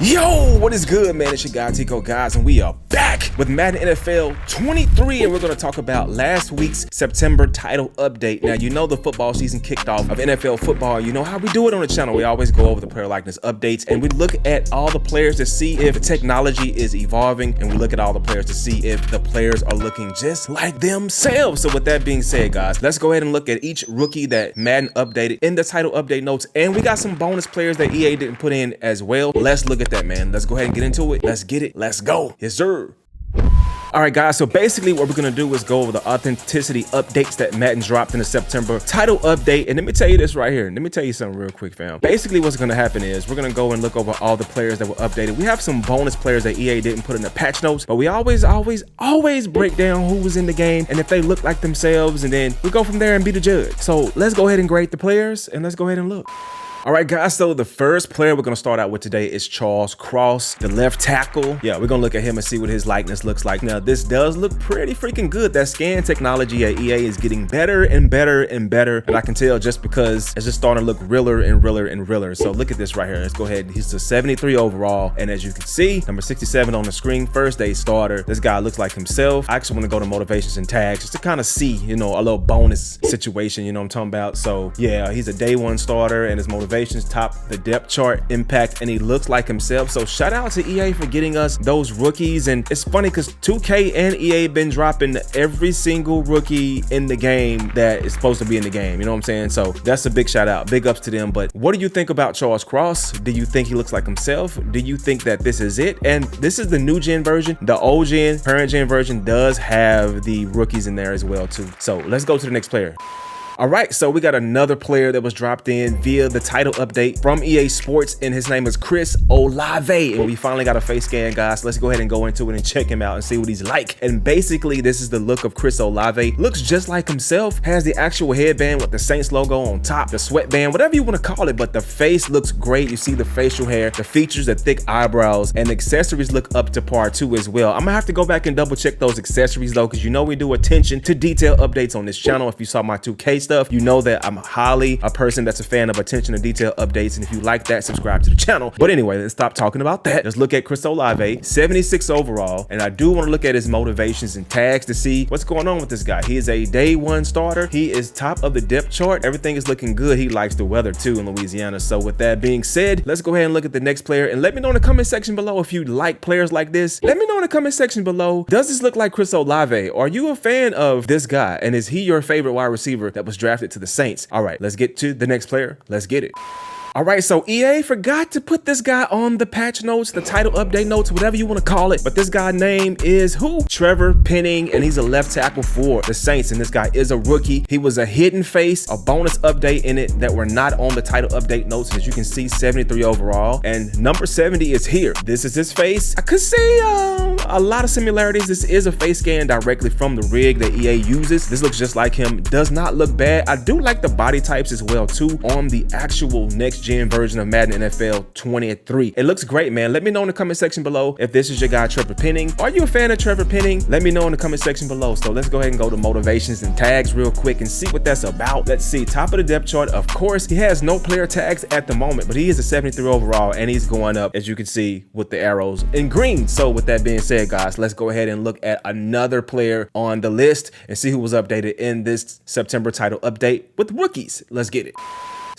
Yo, what is good, man? It's your guy Tico, guys, and we are back with Madden NFL 23, and we're going to talk about last week's September title update. Now, you know the football season kicked off of NFL football. You know how we do it on the channel. We always go over the player likeness updates, and we look at all the players to see if the technology is evolving, and we look at all the players to see if the players are looking just like themselves. So with that being said, guys, let's go ahead and look at each rookie that Madden updated in the title update notes, and we got some bonus players that EA didn't put in as well. Let's look at that, man. Let's go ahead and get into it. Let's get it. Let's go. Yes, sir. All right, guys, so basically what we're going to do is go over the authenticity updates that Madden dropped in the September title update. And let me tell you this right here. Let me tell you something real quick, fam. Basically what's going to happen is we're going to go and look over all the players that were updated. We have some bonus players that EA didn't put in the patch notes, but we always break down who was in the game and if they look like themselves, and then we go from there and be the judge. So let's go ahead and grade the players, and let's go ahead and look. All right, guys, so the first player we're going to start out with today is Charles Cross, the left tackle. Yeah, we're going to look at him and see what his likeness looks like. Now, this does look pretty freaking good. That scan technology at EA is getting better and better and better, and I can tell just because it's just starting to look realer and realer and realer. So look at this right here. Let's go ahead. He's a 73 overall, and as you can see, number 67 on the screen, first day starter. This guy looks like himself. I actually want to go to motivations and tags just to kind of see, you know, a little bonus situation, you know what I'm talking about? So yeah, he's a day one starter, and his motivations top the depth chart, impact, and he looks like himself. So shout out to EA for getting us those rookies. And it's funny because 2K and EA been dropping every single rookie in the game that is supposed to be in the game, you know what I'm saying? So that's a big shout out, big ups to them. But what do you think about Charles Cross? Do you think he looks like himself? Do you think that this is it? And this is the new gen version. The old gen, current gen version does have the rookies in there as well too. So let's go to the next player. All right, so we got another player that was dropped in via the title update from EA Sports, and his name is Chris Olave, and we finally got a face scan, guys. Let's go ahead and go into it and check him out and see what he's like. And basically, this is the look of Chris Olave. Looks just like himself, has the actual headband with the Saints logo on top, the sweatband, whatever you want to call it, but the face looks great. You see the facial hair, the features, the thick eyebrows, and the accessories look up to par too as well. I'm gonna have to go back and double check those accessories though, because you know we do attention to detail updates on this channel. If you saw my 2K stuff, you know that I'm highly a person that's a fan of attention to detail updates, and if you like that, subscribe to the channel. But anyway, let's stop talking about that. Let's look at Chris Olave, 76 overall, and I do want to look at his motivations and tags to see what's going on with this guy. He is a day one starter. He is top of the depth chart. Everything is looking good. He likes the weather too in Louisiana. So with that being said, let's go ahead and look at the next player, and let me know in the comment section below if you like players like this. Let me know in the comment section below, does this look like Chris Olave? Are you a fan of this guy, and is he your favorite wide receiver that was drafted to the Saints? All right, let's get to the next player. Let's get it. All right, so EA forgot to put this guy on the patch notes, the title update notes, whatever you want to call it. But this guy's name is who? Trevor Penning, and he's a left tackle for the Saints. And this guy is a rookie. He was a hidden face, a bonus update in it that were not on the title update notes. As you can see, 73 overall, and number 70 is here. This is his face. I could see a lot of similarities. This is a face scan directly from the rig that EA uses. This looks just like him. Does not look bad. I do like the body types as well too on the actual next gen version of Madden NFL 23. It looks great, man. Let me know in the comment section below if this is your guy Trevor Penning. Are you a fan of Trevor Penning? Let me know in the comment section below. So let's go ahead and go to motivations and tags real quick and see what that's about. Let's see, top of the depth chart, of course. He has no player tags at the moment, but he is a 73 overall, and he's going up, as you can see, with the arrows in green. So with that being said, guys, let's go ahead and look at another player on the list and see who was updated in this September title update with rookies. Let's get it.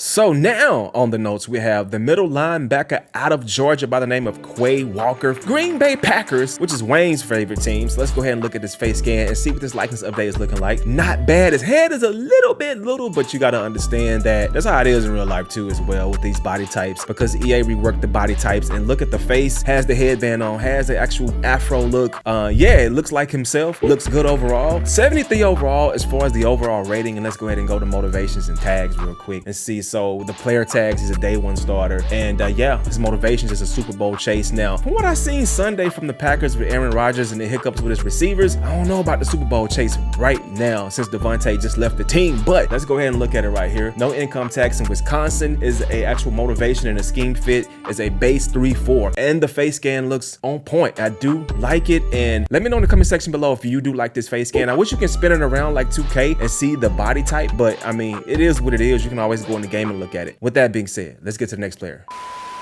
So now on the notes, we have the middle linebacker out of Georgia by the name of Quay Walker, Green Bay Packers, which is Wayne's favorite team. So let's go ahead and look at this face scan and see what this likeness update is looking like. Not bad. His head is a little bit little, but you got to understand that that's how it is in real life too as well with these body types, because EA reworked the body types. And look at the face, has the headband on, has the actual afro look. Yeah, it looks like himself, looks good overall. 73 overall as far as the overall rating. And let's go ahead and go to motivations and tags real quick and see. So the player tags, he's a day one starter, and yeah, his motivations is a Super Bowl chase. Now, from what I seen Sunday from the Packers with Aaron Rodgers and the hiccups with his receivers, I don't know about the Super Bowl chase right now since Devontae just left the team, but let's go ahead and look at it right here. No income tax in Wisconsin is a actual motivation, and a scheme fit is a base 3-4, and the face scan looks on point. I do like it, and let me know in the comment section below if you do like this face scan. I wish you can spin it around like 2K and see the body type, but I mean, it is what it is. You can always go in the game and look at it. With that being said, let's get to the next player.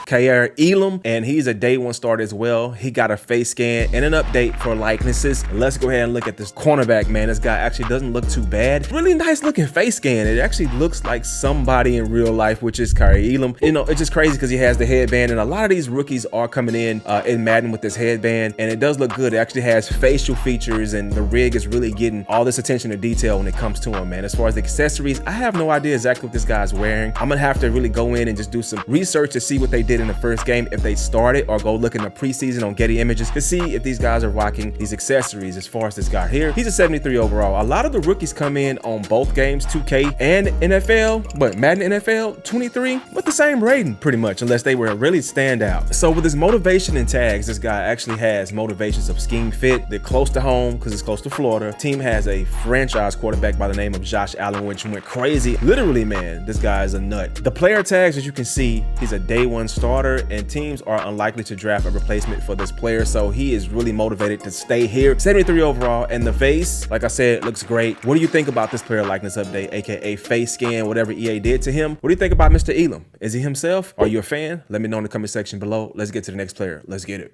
Kaiir Elam, and he's a day one starter as well. He got a face scan and an update for likenesses. Let's go ahead and look at this cornerback, man. This guy actually doesn't look too bad. Really nice looking face scan. It actually looks like somebody in real life, which is Kaiir Elam. You know, it's just crazy because he has the headband, and a lot of these rookies are coming in Madden with this headband, and it does look good. It actually has facial features, and the rig is really getting all this attention to detail when it comes to him, man. As far as the accessories, I have no idea exactly what this guy's wearing. I'm gonna have to really go in and just do some research to see what they did in the first game, if they started, or go look in the preseason on Getty Images to see if these guys are rocking these accessories. As far as this guy here, he's a 73 overall. A lot of the rookies come in on both games, 2K and NFL, but Madden NFL 23 with the same rating pretty much, unless they were really standout. So with his motivation and tags, this guy actually has motivations of scheme fit. They're close to home because it's close to Florida. Team has a franchise quarterback by the name of Josh Allen, which went crazy. Literally, man, this guy is a nut. The player tags, as you can see, he's a day one starter, and teams are unlikely to draft a replacement for this player, so he is really motivated to stay here. 73 overall, and the face, like I said, looks great. What do you think about this player likeness update, aka face scan, whatever EA did to him? What do you think about Mr. Elam? Is he himself? Are you a fan? Let me know in the comment section below. Let's get to the next player. Let's get it.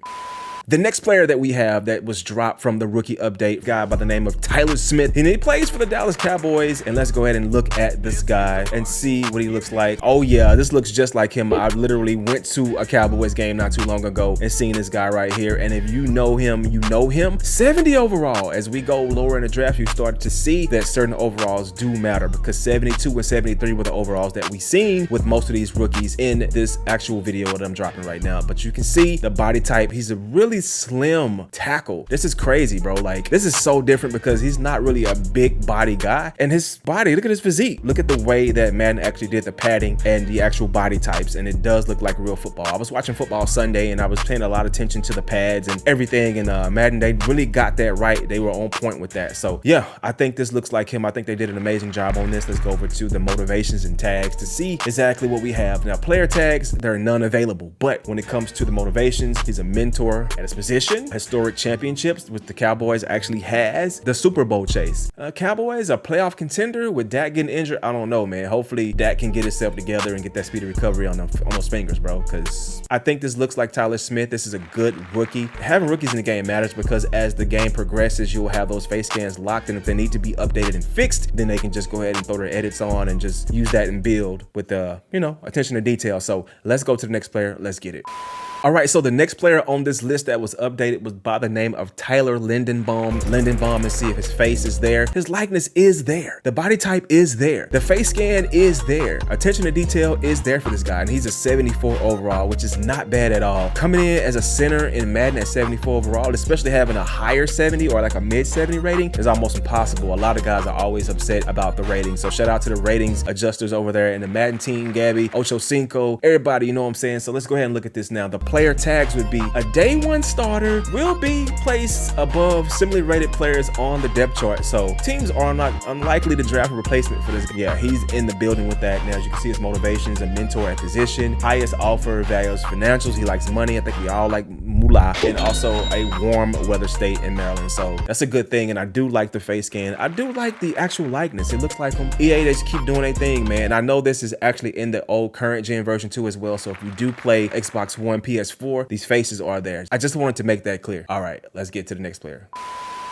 The next player that we have that was dropped from the rookie update, guy by the name of Tyler Smith, and he plays for the Dallas Cowboys. And let's go ahead and look at this guy and see what he looks like. Oh yeah, this looks just like him. I literally went to a Cowboys game not too long ago and seen this guy right here. And if you know him, you know him. 70 overall. As we go lower in the draft, you start to see that certain overalls do matter, because 72 and 73 were the overalls that we seen with most of these rookies in this actual video that I'm dropping right now. But you can see the body type. He's a really slim tackle. This is crazy, bro. Like, this is so different because he's not really a big body guy, and his body, look at his physique. Look at the way that Madden actually did the padding and the actual body types, and it does look like real football. I was watching football Sunday, and I was paying a lot of attention to the pads and everything, and Madden, they really got that right. They were on point with that. So yeah, I think this looks like him. I think they did an amazing job on this. Let's go over to the motivations and tags to see exactly what we have. Now, player tags, there are none available, but when it comes to the motivations, he's a mentor at his position, historic championships with the Cowboys, actually has the Super Bowl chase. Cowboys, a playoff contender with Dak getting injured. I don't know, man. Hopefully Dak can get himself together and get that speedy recovery on those fingers, bro, because I think this looks like Tyler Smith. This is a good rookie. Having rookies in the game matters, because as the game progresses, you'll have those face scans locked, and if they need to be updated and fixed, then they can just go ahead and throw their edits on and just use that and build with you know, attention to detail. So let's go to the next player. Let's get it. All right, so the next player on this list that was updated was by the name of Tyler Lindenbaum. And see if his face is there. His likeness is there. The body type is there. The face scan is there. Attention to detail is there for this guy, and he's a 74 overall, which is not bad at all. Coming in as a center in Madden at 74 overall, especially having a higher 70 or like a mid 70 rating, is almost impossible. A lot of guys are always upset about the rating. So shout out to the ratings adjusters over there in the Madden team, Gabby, Ocho Cinco, everybody, you know what I'm saying? So let's go ahead and look at this now. The player tags would be a day one starter will be placed above similarly rated players on the depth chart. So teams are not unlikely to draft a replacement for this. Yeah, he's in the building with that. Now, as you can see, his motivations, a mentor at position, highest offer values financials. He likes money. I think we all like moolah, and also a warm weather state in Maryland. So that's a good thing. And I do like the face scan. I do like the actual likeness. It looks like him. EA, they just keep doing their thing, man. I know this is actually in the old current gen version 2 as well. So if you do play Xbox One, PS4, these faces are there. I just wanted to make that clear. All right, let's get to the next player.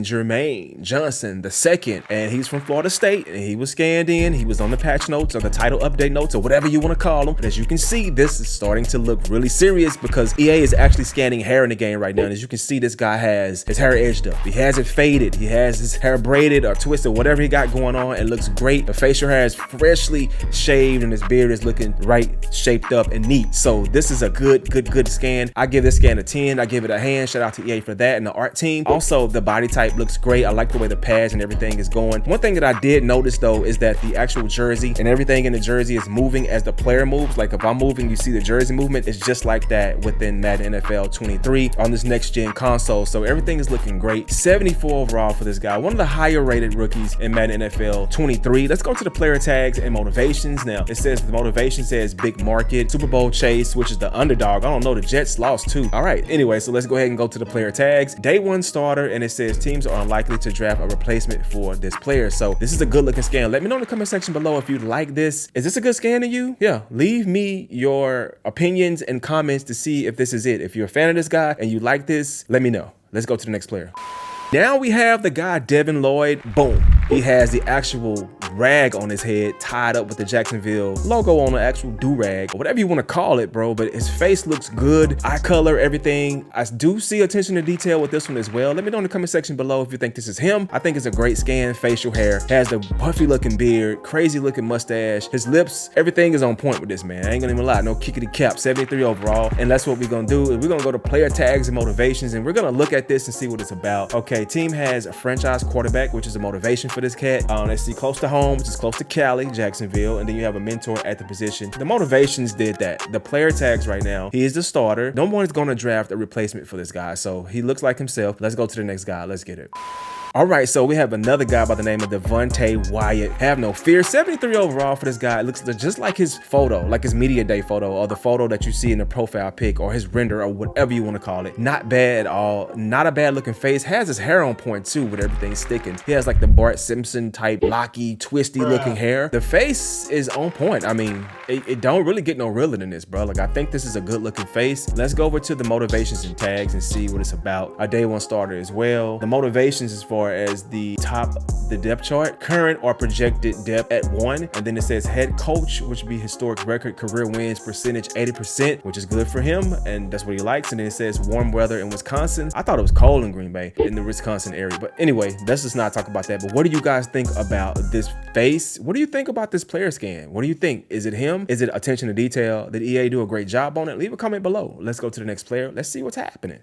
Jermaine Johnson II, and he's from Florida State, and he was scanned in. He was on the patch notes or the title update notes or whatever you want to call them. But as you can see, this is starting to look really serious because EA is actually scanning hair in the game right now. And as you can see, this guy has his hair edged up. He has it faded. He has his hair braided or twisted, whatever he got going on. It looks great. The facial hair is freshly shaved, and his beard is looking right, shaped up and neat. So this is a good scan. I give this scan a 10. I give it a hand. Shout out to EA for that and the art team. Also, the body type looks great. I like the way the pads and everything is going. One thing that I did notice though is that the actual jersey and everything in the jersey is moving as the player moves. Like if I'm moving, you see the jersey movement. It's just like that within Madden NFL 23 on this next gen console. So everything is looking great. 74 overall for this guy. One of the higher rated rookies in Madden NFL 23. Let's go to the player tags and motivations. Now it says the motivation says big market, Super Bowl chase, which is the underdog. I don't know, the Jets lost too. All right, anyway, so let's go ahead and go to the player tags. Day one starter, and it says team teams are unlikely to draft a replacement for this player. So this is a good looking scan. Let me know in the comment section below if you like this. Is this a good scan to you? Yeah, leave me your opinions and comments to see if this is it. If you're a fan of this guy and you like this, let me know. Let's go to the next player. Now we have the guy Devin Lloyd. Boom. He has the actual rag on his head tied up with the Jacksonville logo on the actual do-rag, or whatever you want to call it, bro. But his face looks good. Eye color, everything. I do see attention to detail with this one as well. Let me know in the comment section below if you think this is him. I think it's a great scan. Facial hair, has the puffy looking beard, crazy looking mustache, his lips, everything is on point with this, man. I ain't gonna even lie, no kickity cap. 73 overall. And that's what we're gonna do. We're gonna go to player tags and motivations, and we're gonna look at this and see what it's about. Okay, team has a franchise quarterback, which is a motivation for this cat. Let's see, close to home, which is close to Cali, Jacksonville, and then you have a mentor at the position. The motivations did that. The player tags right now, he is the starter. No one is going to draft a replacement for this guy, so he looks like himself. Let's go to the next guy. Let's get it. All right, so we have another guy by the name of Devontae Wyatt. Have no fear. 73 overall for this guy. It looks just like his photo, like his media day photo, or the photo that you see in the profile pic, or his render, or whatever you want to call it. Not bad at all. Not a bad looking face. Has his hair on point too, with everything sticking. He has like the Bart Simpson type locky, twisty looking hair. The face is on point. I mean, it don't really get no realer than this, bro. Like, I think this is a good looking face. Let's go over to the motivations and tags and see what it's about. A day one starter as well. The motivations as far as the top, the depth chart, current or projected depth at 1, and then it says head coach, which would be historic record, career wins percentage 80%, which is good for him, and that's what he likes. And then it says warm weather in Wisconsin. I thought it was cold in Green Bay, in the Wisconsin area, but anyway, let's just not talk about that. But what do you guys think about this face? What do you think about this player scan? What do you think? Is it him? Is it attention to detail? Did EA do a great job on it? Leave a comment below. Let's go to the next player. Let's see what's happening.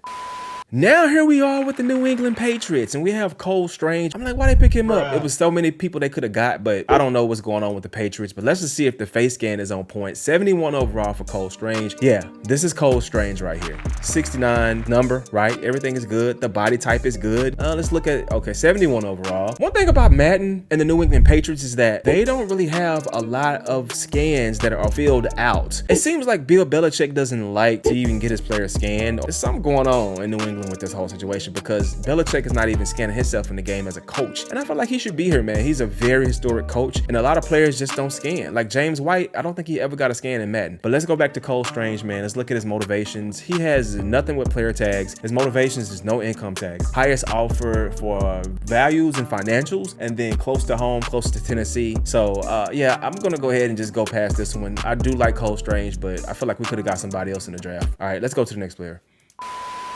Now here we are with the New England Patriots, and we have Cole Strange. I'm like, why they pick him up? It was so many people they could have got, but I don't know what's going on with the Patriots. But let's just see if the face scan is on point. 71 overall for Cole Strange. Yeah, this is Cole Strange right here. 69 number, right? Everything is good. The body type is good. Let's look at, okay, 71 overall. One thing about Madden and the New England Patriots is that they don't really have a lot of scans that are filled out. It seems like Bill Belichick doesn't like to even get his players scanned. There's something going on in New England with this whole situation, because Belichick is not even scanning himself in the game as a coach, and I feel like he should be here, man. He's a very historic coach, and a lot of players just don't scan. Like James White, I don't think he ever got a scan in Madden. But let's go back to Cole Strange, man. Let's look at his motivations. He has nothing with player tags. His motivations is no income tags. Highest offer for values and financials, and then close to home, close to Tennessee. So yeah, I'm gonna go ahead and just go past this one. I do like Cole Strange, but I feel like we could have got somebody else in the draft. All right, let's go to the next player.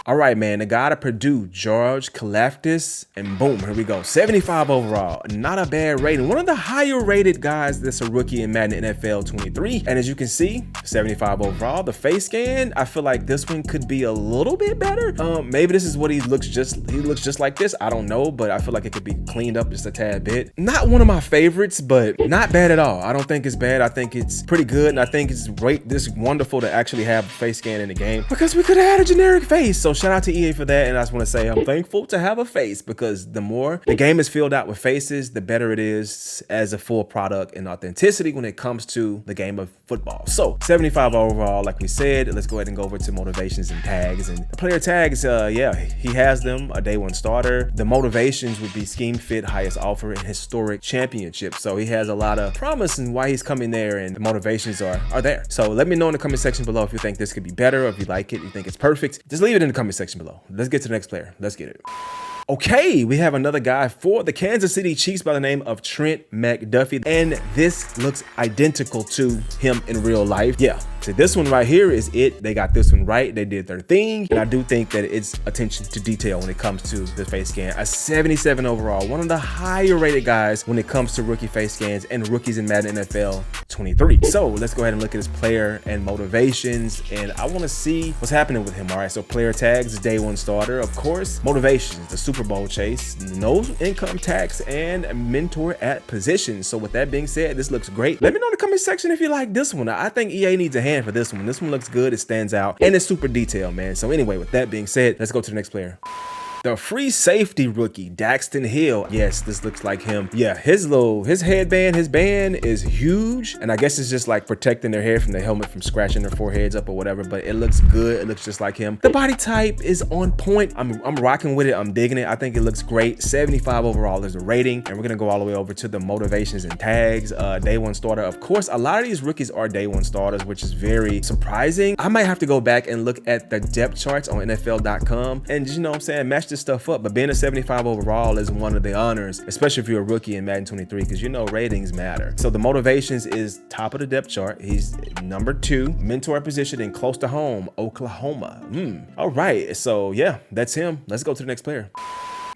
All right, man, the guy to Purdue, George Kalafdis, and boom, here we go. 75 overall, not a bad rating. One of the higher rated guys that's a rookie in Madden NFL 23. And as you can see, 75 overall. The face scan, I feel like this one could be a little bit better. Maybe this is what he looks just like this. I don't know, but I feel like it could be cleaned up just a tad bit. Not one of my favorites, but not bad at all. I don't think it's bad. I think it's pretty good, and I think it's great. This is wonderful to actually have a face scan in the game, because we could have had a generic face. So shout out to EA for that, and I just want to say I'm thankful to have a face, because the more the game is filled out with faces, the better it is as a full product and authenticity when it comes to the game of football. So 75 overall, like we said. Let's go ahead and go over to motivations and tags. And the player tags, yeah, he has them. A day one starter. The motivations would be scheme fit, highest offer, and historic championship. So he has a lot of promise in why he's coming there, and the motivations are there. So let me know in the comment section below if you think this could be better, or if you like it, you think it's perfect. Just leave it in the comment section below. Let's get to the next player. Let's get it. Okay, we have another guy for the Kansas City Chiefs by the name of Trent McDuffie, and this looks identical to him in real life. Yeah, so this one right here is it. They got this one right. They did their thing, and I do think that it's attention to detail when it comes to the face scan. A 77 overall, one of the higher rated guys when it comes to rookie face scans and rookies in Madden NFL 23. So let's go ahead and look at his player and motivations, and I want to see what's happening with him. All right, so player tags, day one starter, of course. Motivations, the Super Bowl chase, no income tax, and mentor at position. So with that being said, this looks great. Let me know in the comment section if you like this one. I think EA needs a hand for this one. This one looks good, it stands out, and it's super detailed, man. So anyway, with that being said, let's go to the next player. The free safety rookie, Daxton Hill. Yes, this looks like him. Yeah, his headband, his band is huge. And I guess it's just like protecting their hair from the helmet from scratching their foreheads up or whatever, but it looks good. It looks just like him. The body type is on point. I'm rocking with it. I'm digging it. I think it looks great. 75 overall is the rating. And we're gonna go all the way over to the motivations and tags. Day one starter. Of course, a lot of these rookies are day one starters, which is very surprising. I might have to go back and look at the depth charts on NFL.com and, you know what I'm saying, match this stuff up. But being a 75 overall is one of the honors, especially if you're a rookie in Madden 23, because you know ratings matter. So the motivations is top of the depth chart. He's number 2, mentor position and close to home, Oklahoma. All right, so yeah, that's him. Let's go to the next player.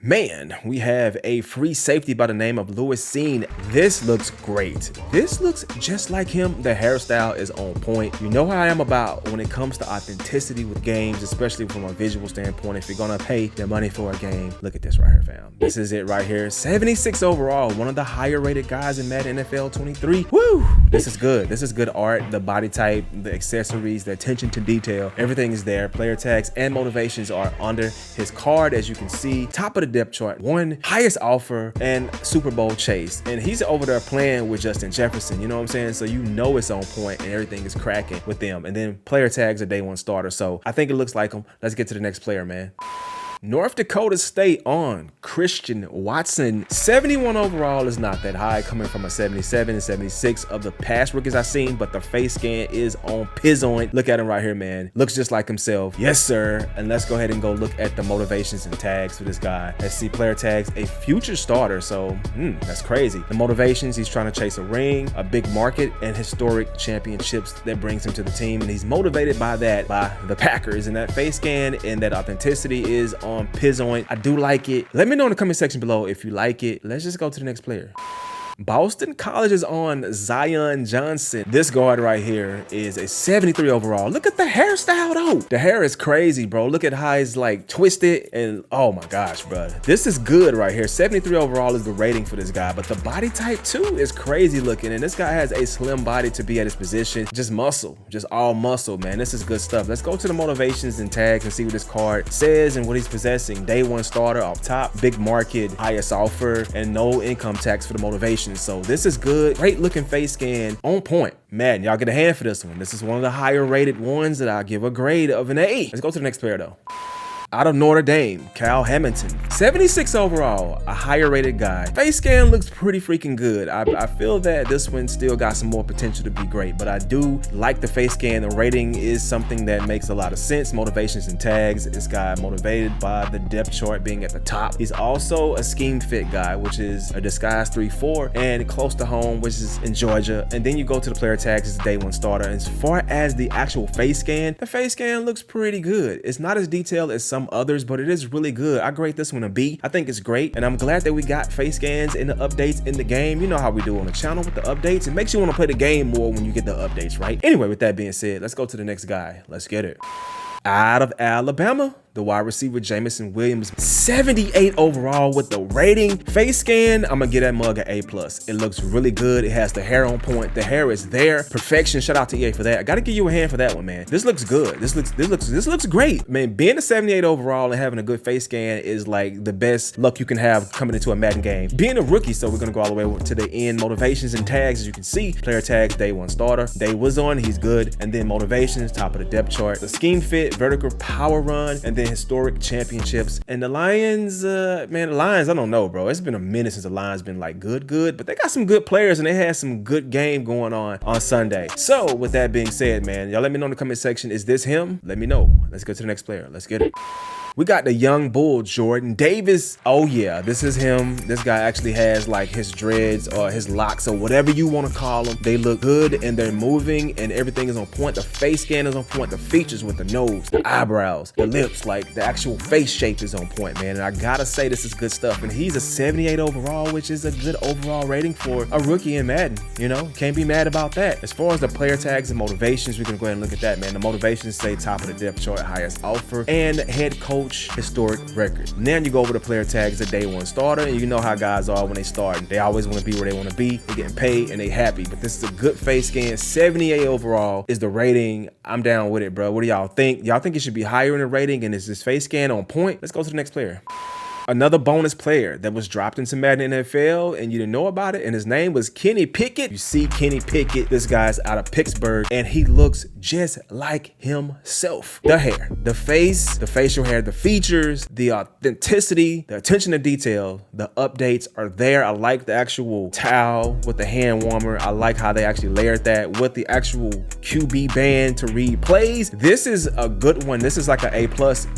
Man, we have a free safety by the name of Lewis Seen. This looks great. This looks just like him. The hairstyle is on point. You know how I am about when it comes to authenticity with games, especially from a visual standpoint. If you're gonna pay the money for a game, look at this right here, fam. This is it right here. 76 overall, one of the higher rated guys in Madden NFL 23. Woo! This is good. This is good art. The body type, the accessories, the attention to detail, everything is there. Player tags and motivations are under his card, as you can see. Top of the depth chart, one highest offer and Super Bowl chase, and he's over there playing with Justin Jefferson, you know what I'm saying? So you know it's on point and everything is cracking with them. And then player tags are day one starter, so I think it looks like him. Let's get to the next player, man. North Dakota State on Christian Watson. 71 overall is not that high, coming from a 77 and 76 of the past rookies I've seen, but the face scan is on Pizzoint. Look at him right here, man. Looks just like himself. Yes, sir. And let's go ahead and go look at the motivations and tags for this guy. Let's see, player tags, a future starter. So, that's crazy. The motivations, he's trying to chase a ring, a big market, and historic championships that brings him to the team. And he's motivated by that, by the Packers. And that face scan and that authenticity is on Pizzoint. I do like it. Let me know in the comment section below if you like it. Let's just go to the next player. Boston College is on Zion Johnson. This guard right here is a 73 overall. Look at the hairstyle though. The hair is crazy, bro. Look at how it's like twisted and oh my gosh, bro. This is good right here. 73 overall is the rating for this guy, but the body type too is crazy looking. And this guy has a slim body to be at his position. Just muscle, just all muscle, man. This is good stuff. Let's go to the motivations and tags and see what this card says and what he's possessing. Day one starter off top, big market, highest offer, and no income tax for the motivation. So this is good. Great looking face scan, on point. Man, y'all get a hand for this one. This is one of the higher rated ones that I'll give a grade of an A. Let's go to the next player though. Out of Notre Dame, Cal Hamilton, 76 overall, a higher rated guy. Face scan looks pretty freaking good. I feel that this one still got some more potential to be great, but I do like the face scan. The rating is something that makes a lot of sense. Motivations and tags, this guy motivated by the depth chart being at the top. He's also a scheme fit guy, which is a disguise 3-4 and close to home, which is in Georgia. And then you go to the player tags, it's a day one starter. As far as the actual face scan, the face scan looks pretty good. It's not as detailed as some others, but it is really good. I grade this one a B. I think it's great, and I'm glad that we got face scans and the updates in the game. You know how we do on the channel with the updates. It makes you want to play the game more when you get the updates, right? Anyway, with that being said, let's go to the next guy. Let's get it. Out of Alabama, the wide receiver Jameson Williams, 78 overall with the rating. Face scan, I'm gonna get that mug an A+. It looks really good. It has the hair on point. The hair is there. Perfection. Shout out to EA for that. I gotta give you a hand for that one, man. This looks good. This looks great. Man, being a 78 overall and having a good face scan is like the best luck you can have coming into a Madden game. Being a rookie, so we're gonna go all the way to the end. Motivations and tags, as you can see. Player tags, day one starter. Day was on, he's good. And then motivations, top of the depth chart. The scheme fit, vertical power run, and then historic championships. And the Lions, man, the Lions, I don't know, bro. It's been a minute since the Lions been like good, but they got some good players and they had some good game going on Sunday. So with that being said, man, y'all let me know in the comment section, is this him? Let me know. Let's go to the next player. Let's get it. We got the young bull, Jordan Davis. Oh yeah, this is him. This guy actually has like his dreads or his locks or whatever you want to call them. They look good and they're moving and everything is on point. The face scan is on point. The features with the nose, the eyebrows, the lips, like the actual face shape is on point, man. And I gotta say this is good stuff. And he's a 78 overall, which is a good overall rating for a rookie in Madden. You know, can't be mad about that. As far as the player tags and motivations, we're gonna go ahead and look at that, man. The motivations say top of the depth chart, highest offer, and head coach historic record. Now you go over the player tags, a day one starter, and you know how guys are when they start. They always want to be where they want to be. They're getting paid and they happy. But this is a good face scan. 78 overall is the rating. I'm down with it, bro. What do y'all think? Y'all think it should be higher in the rating? And Is this face scan on point? Let's go to the next player. Another bonus player that was dropped into Madden NFL and you didn't know about it, and his name was Kenny Pickett. You see Kenny Pickett, this guy's out of Pittsburgh, and he looks just like himself. The hair, the face, the facial hair, the features, the authenticity, the attention to detail, the updates are there. I like the actual towel with the hand warmer. I like how they actually layered that with the actual QB band to read plays. This is a good one. This is like an A+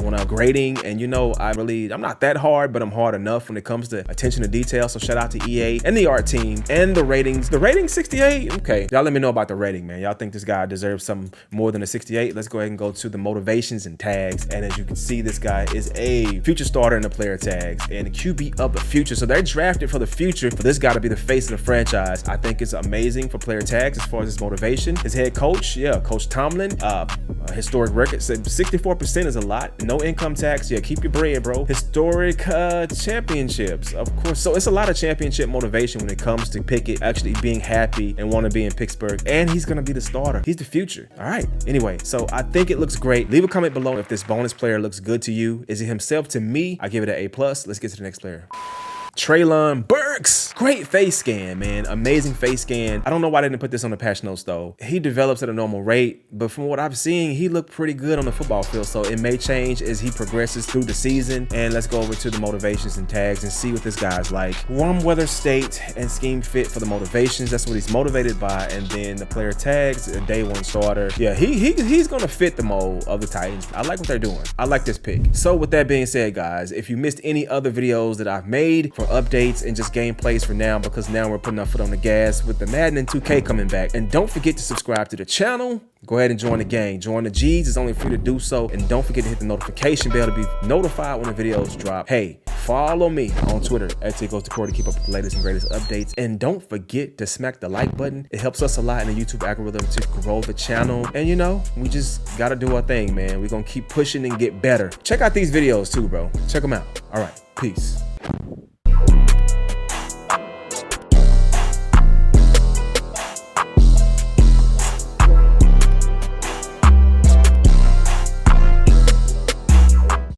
when I'm grading, and you know, I'm not that hard, but I'm hard enough when it comes to attention to detail. So shout out to EA and the art team and the ratings. The rating 68. Okay, y'all let me know about the rating, man. Y'all think this guy deserves something more than a 68? Let's go ahead and go to the motivations and tags. And as you can see, this guy is a future starter in the player tags and the QB of the future. So they're drafted for the future for this guy to be the face of the franchise. I think it's amazing for player tags as far as his motivation. His head coach, yeah, Coach Tomlin, historic record. So 64% is a lot. No income tax. Yeah, keep your bread, bro. Historic championships, of course. So it's a lot of championship motivation when it comes to Pickett actually being happy and want to be in Pittsburgh, and he's gonna be the starter. He's the future. All right, anyway, so I think it looks great. Leave a comment below if this bonus player looks good to you. Is it himself? To me, I give it an A+. Let's get to the next player. Traylon Burks. Great face scan, man. Amazing face scan. I don't know why they didn't put this on the patch notes though. He develops at a normal rate, but from what I've seen, he looked pretty good on the football field. So it may change as he progresses through the season. And let's go over to the motivations and tags and see what this guy's like. Warm weather state and scheme fit for the motivations. That's what he's motivated by. And then the player tags, a day one starter. Yeah, he's gonna fit the mold of the Titans. I like what they're doing. I like this pick. So with that being said, guys, if you missed any other videos that I've made for updates and just gameplays for now, because now we're putting our foot on the gas with the Madden and 2K coming back. And don't forget to subscribe to the channel. Go ahead and join the gang. Join the G's. It's only free to do so. And don't forget to hit the notification bell to be notified when the videos drop. Hey, follow me on Twitter at TicoisTocory to keep up with the latest and greatest updates. And don't forget to smack the like button. It helps us a lot in the YouTube algorithm to grow the channel. And you know, we just gotta do our thing, man. We're gonna keep pushing and get better. Check out these videos too, bro. Check them out. All right, peace.